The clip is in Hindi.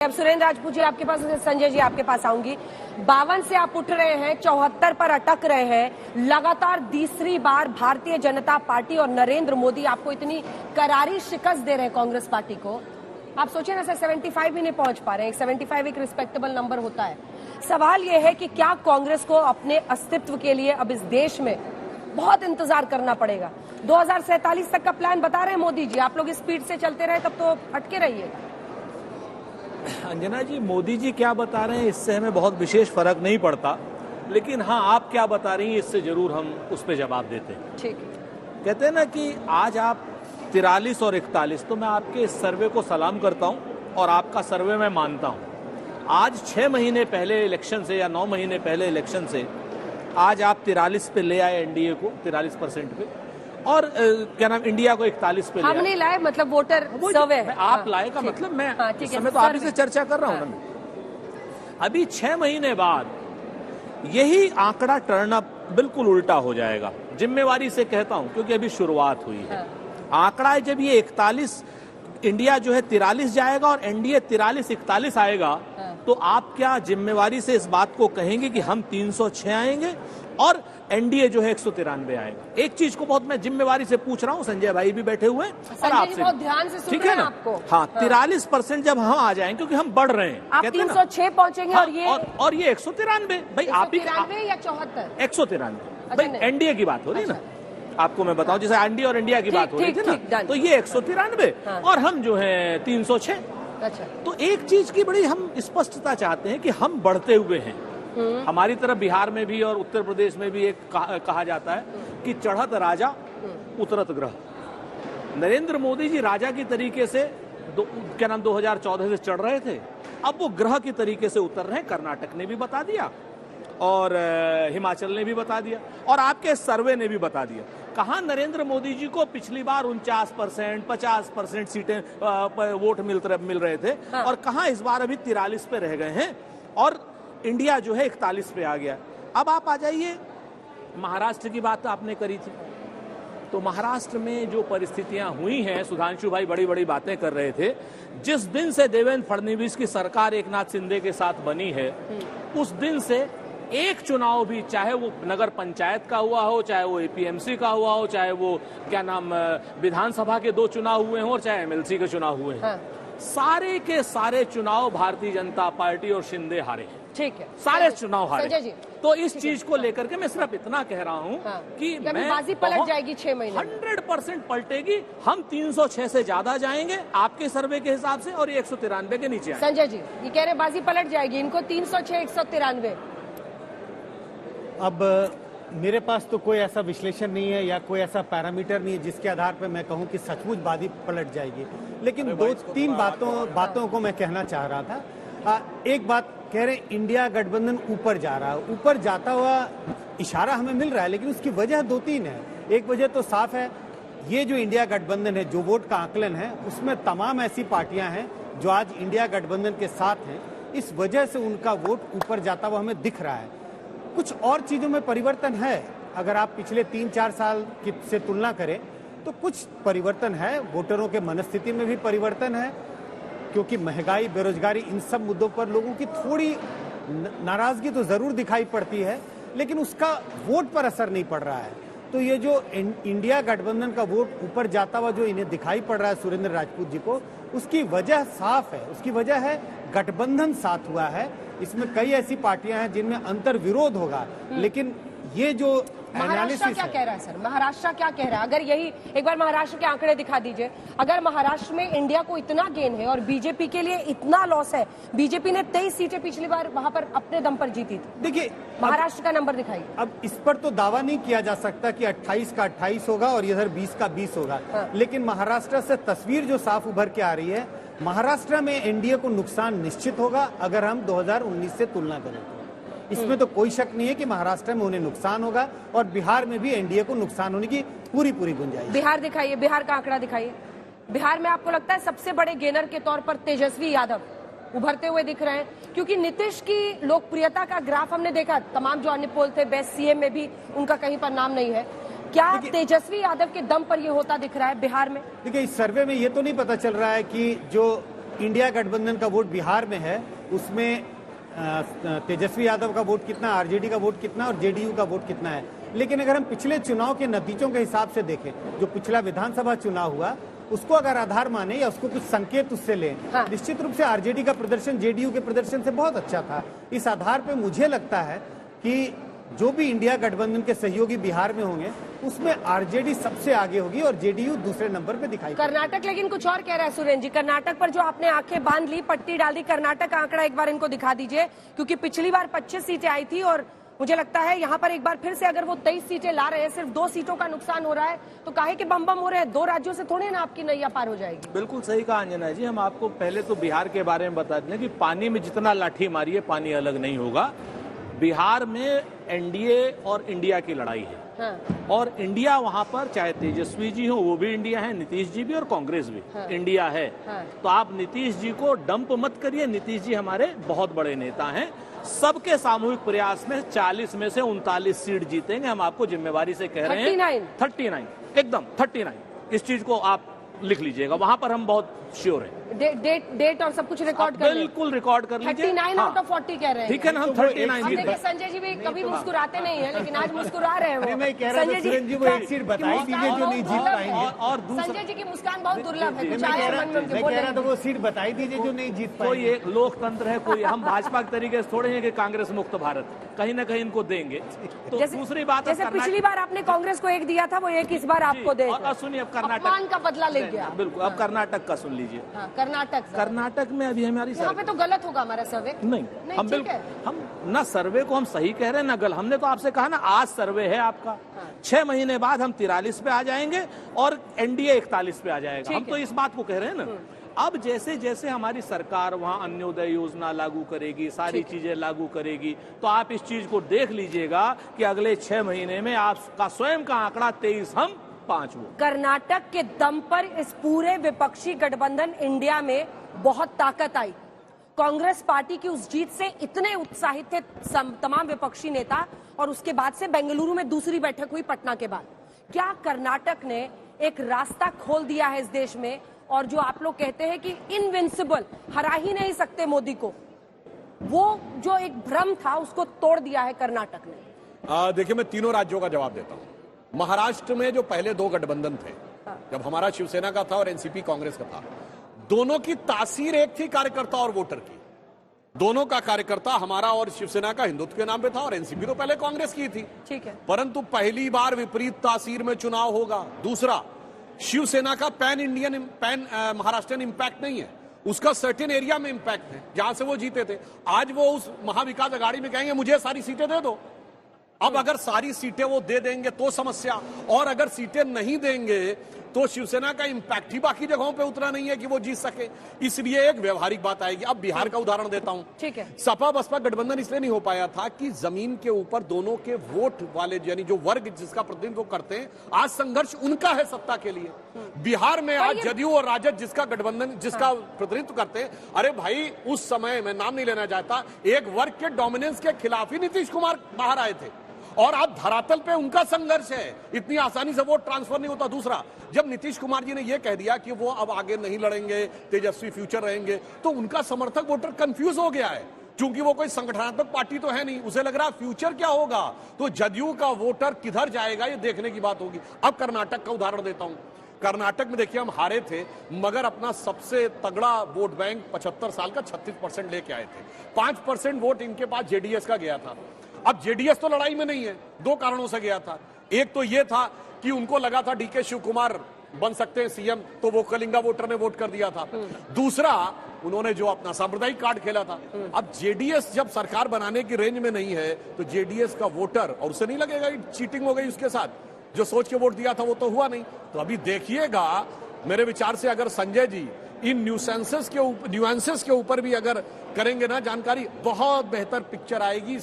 अब सुरेंद्र राजपूत जी आपके पास, संजय जी आपके पास आऊंगी। 52 से आप उठ रहे हैं, 74 पर अटक रहे हैं। लगातार तीसरी बार भारतीय जनता पार्टी और नरेंद्र मोदी आपको इतनी करारी शिकस्त दे रहे हैं कांग्रेस पार्टी को। आप सोचिए ना सर, 75 भी नहीं पहुंच पा रहे हैं। 75 एक रिस्पेक्टेबल नंबर होता है। सवाल यह है कि क्या कांग्रेस को अपने अस्तित्व के लिए अब इस देश में बहुत इंतजार करना पड़ेगा? 2047 तक का प्लान बता रहे हैं मोदी जी। आप लोग स्पीड से चलते रहे तब तो अटके रहिएगा। अंजना जी, मोदी जी क्या बता रहे हैं इससे हमें बहुत विशेष फर्क नहीं पड़ता, लेकिन हाँ, आप क्या बता रही हैं इससे जरूर हम उस पर जवाब देते हैं। ठीक है। कहते हैं ना कि आज आप 43 और 41, तो मैं आपके इस सर्वे को सलाम करता हूं और आपका सर्वे मैं मानता हूं। आज 6 महीने पहले इलेक्शन से या 9 महीने पहले इलेक्शन से आज आप 43 पे ले आए एनडीए को, 43% पे, और क्या नाम, इंडिया को 41 पे ले आए। हम नहीं लाए, मतलब वोटर सर्वे है। आप लाए का मतलब मैं इस समय तो आप ही से चर्चा कर रहा हूं ना। अभी 6 महीने बाद यही आंकड़ा टर्न अप बिल्कुल उल्टा हो जाएगा। जिम्मेवारी से कहता हूं, क्योंकि अभी शुरुआत हुई है। आंकड़ा है जब ये 41, इंडिया जो है 43 जाएगा और एनडीए 43-41 आएगा, तो आप क्या जिम्मेवारी से इस बात को कहेंगे कि हम 306 आएंगे और एनडीए जो है 193 आएगा? एक चीज को बहुत मैं जिम्मेवारी से पूछ रहा हूं, संजय भाई भी बैठे हुए हैं और आपसे बहुत ध्यान से सुन ठीक रहे है हैं ना आपको। हाँ, 43% जब हम आ जाएंगे, क्योंकि हम बढ़ रहे हैं, आप 306 पहुंचेंगे। हाँ, और ये 193 भाई, आप ही 193 या 74? 193 भाई, एनडीए की बात हो रही है ना। आपको मैं बताऊं, जैसे एनडीए और इंडिया की बात हो रही थी ना, तो ये 193 और हम जो है 306। अच्छा, तो एक चीज की बड़ी हम स्पष्टता चाहते हैं कि हम बढ़ते हुए हैं। हमारी तरफ बिहार में भी और उत्तर प्रदेश में भी एक कहा जाता है कि चढ़त राजा उतरत ग्रह। नरेंद्र मोदी जी राजा की तरीके से 2014 से चढ़ रहे थे, अब वो ग्रह की तरीके से उतर रहे हैं। कर्नाटक ने भी बता दिया और हिमाचल ने भी बता दिया और आपके सर्वे ने भी बता दिया। कहां नरेंद्र मोदी जी को पिछली बार 49%, 50% सीटें वोट मिल रहे थे, और कहां इस बार अभी 43 पे रह गए हैं और इंडिया जो है 41 पे आ गया। अब आप आ जाइए, महाराष्ट्र की बात आपने करी थी, तो महाराष्ट्र में जो परिस्थितियां हुई हैं, सुधांशु भाई बड़ी बड़ी बातें कर रहे थे। जिस दिन से देवेंद्र फडणवीस की सरकार एकनाथ शिंदे के साथ बनी है, उस दिन से एक चुनाव भी, चाहे वो नगर पंचायत का हुआ हो, चाहे वो एपीएमसी का हुआ हो, चाहे वो क्या नाम विधानसभा के 2 चुनाव हुए हों और चाहे एमएलसी के चुनाव हुए हैं, सारे के सारे चुनाव भारतीय जनता पार्टी और शिंदे हारे। ठीक है, सारे चुनाव हारे। जी, तो इस चीज को लेकर के मैं सिर्फ इतना कह रहा हूं कि मैं बाजी पलट जाएगी 6 महीने, 100% पलटेगी। हम 306 से ज्यादा जाएंगे आपके सर्वे के हिसाब से, और ये 193 के नीचे आएंगे। संजय जी ये कह रहे बाजी पलट जाएगी, इनको 306, 193। अब मेरे पास तो कोई ऐसा विश्लेषण नहीं है या कोई ऐसा पैरामीटर नहीं है जिसके आधार पर मैं कहूं कि सचमुच बाजी पलट जाएगी, लेकिन 2-3 बातों को मैं कहना चाह रहा था। एक बात कह रहे, इंडिया गठबंधन ऊपर जा रहा है, ऊपर जाता हुआ इशारा हमें मिल रहा है, लेकिन उसकी वजह 2-3 है। एक वजह तो साफ है, ये जो इंडिया गठबंधन है, जो वोट का आकलन है, उसमें तमाम ऐसी पार्टियां हैं जो आज इंडिया गठबंधन के साथ हैं। इस वजह से उनका वोट ऊपर जाता हुआ हमें दिख रहा है। कुछ और चीजों में परिवर्तन है, अगर आप पिछले 3-4 साल की से तुलना करें तो कुछ परिवर्तन है। वोटरों के मनस्थिति में भी परिवर्तन है, क्योंकि महंगाई, बेरोजगारी, इन सब मुद्दों पर लोगों की थोड़ी नाराजगी तो जरूर दिखाई पड़ती है, लेकिन उसका वोट पर असर नहीं पड़ रहा है। तो ये जो इंडिया गठबंधन का वोट ऊपर जाता हुआ जो इन्हें दिखाई पड़ रहा है सुरेंद्र राजपूत जी को, उसकी वजह साफ है। उसकी वजह है गठबंधन साथ हुआ है। इसमें कई ऐसी पार्टियां हैं जिनमें अंतर विरोध होगा, लेकिन ये जो महाराष्ट्र क्या कह रहा है सर? महाराष्ट्र क्या कह रहा है? अगर यही एक बार महाराष्ट्र के आंकड़े दिखा दीजिए। अगर महाराष्ट्र में इंडिया को इतना गेन है और बीजेपी के लिए इतना लॉस है, बीजेपी ने 23 सीटें पिछली बार वहां पर अपने दम पर जीती थी। देखिए, महाराष्ट्र का नंबर दिखाइए। अब इस पर तो दावा नहीं किया जा सकता कि 28 का 28 होगा और इधर 20 का 20 होगा, लेकिन महाराष्ट्र से तस्वीर जो साफ उभर के आ रही है, महाराष्ट्र में एनडीए को नुकसान निश्चित होगा अगर हम 2019 से तुलना करें तो। इसमें तो कोई शक नहीं है कि महाराष्ट्र में उन्हें नुकसान होगा और बिहार में भी एनडीए को नुकसान होने की पूरी गुंजाइश। बिहार दिखाइए, बिहार का आंकड़ा दिखाइए। बिहार में आपको लगता है सबसे बड़े गेनर के तौर पर तेजस्वी यादव उभरते हुए दिख रहे हैं? क्योंकि नीतीश की लोकप्रियता का ग्राफ हमने देखा, तमाम जो अन्य पोल थे, बेस्ट सीएम में भी उनका कहीं पर नाम नहीं है। क्या तेजस्वी यादव के दम पर ये होता दिख रहा है बिहार में? देखिए, इस सर्वे में ये तो नहीं पता चल रहा है कि जो इंडिया गठबंधन का वोट बिहार में है उसमें तेजस्वी यादव का वोट कितना, आरजेडी का वोट कितना और जेडीयू का वोट कितना है। लेकिन अगर हम पिछले चुनाव के नतीजों के हिसाब से देखें, जो पिछला विधानसभा चुनाव हुआ उसको अगर आधार माने या उसको कुछ संकेत उससे लें, हाँ। निश्चित रूप से आरजेडी का प्रदर्शन जेडीयू के प्रदर्शन से बहुत अच्छा था। इस आधार पर मुझे लगता है कि जो भी इंडिया गठबंधन के सहयोगी बिहार में होंगे उसमें आरजेडी सबसे आगे होगी और जेडीयू दूसरे नंबर पे दिखाई देगी। कर्नाटक लेकिन कुछ और कह रहा है सुरेंद्र जी। कर्नाटक पर जो आपने आंखें बांध ली, पट्टी डाल दी, कर्नाटक का आंकड़ा एक बार इनको दिखा दीजिए, क्योंकि पिछली बार 25 सीटें आई थी और मुझे लगता है यहाँ पर एक बार फिर से अगर वो 23 सीटें ला रहे हैं, सिर्फ 2 सीटों का नुकसान हो रहा है, तो काहे के बम बम हो रहे हैं? 2 राज्यों से थोड़े ना आपकी नैया पार हो जाएगी। बिल्कुल सही कहा अंजना जी। हम आपको पहले तो बिहार के बारे में बता दें कि पानी में जितना लाठी मारिए पानी अलग नहीं होगा। बिहार में एनडीए और इंडिया की लड़ाई है। हाँ। और इंडिया वहां पर चाहे तेजस्वी जी हो वो भी इंडिया है, नीतीश जी भी और कांग्रेस भी इंडिया है। तो आप नीतीश जी को डंप मत करिए। नीतीश जी हमारे बहुत बड़े नेता हैं। सबके सामूहिक प्रयास में 40 में से 39 सीट जीतेंगे। हम आपको जिम्मेवारी से कह रहे हैं 39 एकदम 39। इस चीज को आप लिख लीजिएगा, वहां पर हम बहुत श्योर हैं। डेट और सब कुछ रिकॉर्ड कर बिल्कुल रिकॉर्ड कर लीजिए। 39 आउट ऑफ 40 कह रहे हैं। ठीक है ना, हम 39 जीत देखिए संजय जी भी कभी मुस्कुराते नहीं है, लेकिन आज मुस्कुरा रहे हैं वो। मैं कह रहा था सुरेंद्र जी वो एक सीट बताई दीजिए जो नहीं जीत पाएंगे। और संजय जी की मुस्कान बहुत दुर्लभ है। कुछ मैं आया कह मन में उनके रहा बोलने था वो सीट बताई दीजिए जो नहीं जीत कोई पाएंगे। एक लोकतंत्र है, कोई हम भाजपा के तरीके से थोड़े हैं कि कांग्रेस मुक्त भारत, कहीं ना कहीं इनको देंगे। तो दूसरी बात, जैसे पिछली बार आपने कांग्रेस को 1 दिया था, वो 1 इस बार आपको दे। और सुनिए, अब कर्नाटक अपमान का बदला ले गया। बिल्कुल। अब कर्नाटक का सुन लीजिए। कर्नाटक में अभी हमारी यहाँ पे तो गलत होगा हमारा सर्वे। नहीं हम बिल्कुल, हम ना सर्वे को हम सही कह रहे हैं ना गलत। हमने तो आपसे कहा ना आज सर्वे है आपका, 6 महीने बाद हम 43 पे आ जाएंगे और एनडीए 41 पे आ जाएगा। हम तो इस बात को कह रहे हैं ना। अब जैसे जैसे हमारी सरकार वहां अन्योदय योजना लागू करेगी, सारी चीजें लागू करेगी, तो आप इस चीज को देख लीजिएगा कि अगले 6 महीने में आपका स्वयं का आंकड़ा 23, हम 5 हो। कर्नाटक के दम पर इस पूरे विपक्षी गठबंधन इंडिया में बहुत ताकत आई। कांग्रेस पार्टी की उस जीत से इतने उत्साहित थे तमाम विपक्षी नेता, और उसके बाद से बेंगलुरु में दूसरी बैठक हुई पटना के बाद। क्या कर्नाटक ने एक रास्ता खोल दिया है इस देश में, और जो आप लोग कहते हैं कि इनविंसिबल, हरा ही नहीं सकते मोदी को, वो जो एक भ्रम था उसको तोड़ दिया है कर्नाटक ने। देखिए, मैं तीनों राज्यों का जवाब देता हूं। महाराष्ट्र में जो पहले 2 गठबंधन थे, जब हमारा शिवसेना का था और एनसीपी कांग्रेस का था, दोनों की तासीर एक थी, कार्यकर्ता और वोटर की। दोनों का कार्यकर्ता हमारा और शिवसेना का हिंदुत्व के नाम पे था, और एनसीपी तो पहले कांग्रेस की थी। ठीक है। परंतु पहली बार विपरीत तासीर में चुनाव होगा। दूसरा, शिवसेना का पैन महाराष्ट्रियन इंपैक्ट नहीं है, उसका सर्टेन एरिया में इंपैक्ट है जहां से वो जीते थे। आज वो उस महाविकास आघाड़ी में कहेंगे मुझे सारी सीटें दे दो। अब अगर सारी सीटें वो दे देंगे तो समस्या, और अगर सीटें नहीं देंगे तो शिवसेना का इंपैक्ट ही बाकी जगहों पे उतना नहीं है कि वो जीत सके। इसलिए एक व्यवहारिक बात आएगी। अब बिहार का उदाहरण देता हूं। ठीक है। सपा बसपा गठबंधन इसलिए नहीं हो पाया था कि जमीन के ऊपर दोनों के वोट वाले, यानी जो वर्ग जिसका प्रतिनिधित्व करते हैं, आज संघर्ष उनका है सत्ता के लिए। बिहार में आज जदयू और राजद जिसका गठबंधन, जिसका प्रतिनिधित्व करते हैं, अरे भाई उस समय, मैं नाम नहीं लेना चाहता, एक वर्ग के डोमिनेंस के खिलाफ ही नीतीश कुमार बाहर आए थे, और आज धरातल पे उनका संघर्ष है। इतनी आसानी से वोट ट्रांसफर नहीं होता। दूसरा, जब नीतीश कुमार जी ने यह कह दिया कि वो अब आगे नहीं लड़ेंगे, तेजस्वी फ्यूचर रहेंगे, तो उनका समर्थक वोटर कंफ्यूज हो गया है, क्योंकि वो कोई संगठनात्मक पार्टी तो है नहीं। उसे लग रहा फ्यूचर क्या होगा, तो जदयू का वोटर किधर जाएगा ये देखने की बात होगी। अब कर्नाटक का उदाहरण देता हूं। कर्नाटक में देखिए, हम हारे थे, मगर अपना सबसे तगड़ा वोट बैंक 75 साल का 36% लेके आए थे। 5% वोट इनके पास जेडीएस का गया था। अब जेडीएस तो लड़ाई में नहीं है, 2 कारणों से गया था। एक तो यह था कि उनको लगा था डीके शिव कुमार बन सकते हैं सीएम, तो वो कलिंगा वोटर ने वोट कर दिया था। दूसरा, उन्होंने जो अपना सांप्रदायिक कार्ड खेला था। अब जेडीएस जब सरकार बनाने की रेंज में नहीं है, तो जेडीएस का वोटर, और उसे नहीं लगेगा चीटिंग हो गई उसके साथ, जो सोच के वोट दिया था वो तो हुआ नहीं। तो अभी देखिएगा, मेरे विचार से अगर संजय जी इन न्यूएंसेस के ऊपर भी अगर करेंगे ना जानकारी, बहुत बेहतर पिक्चर आएगी।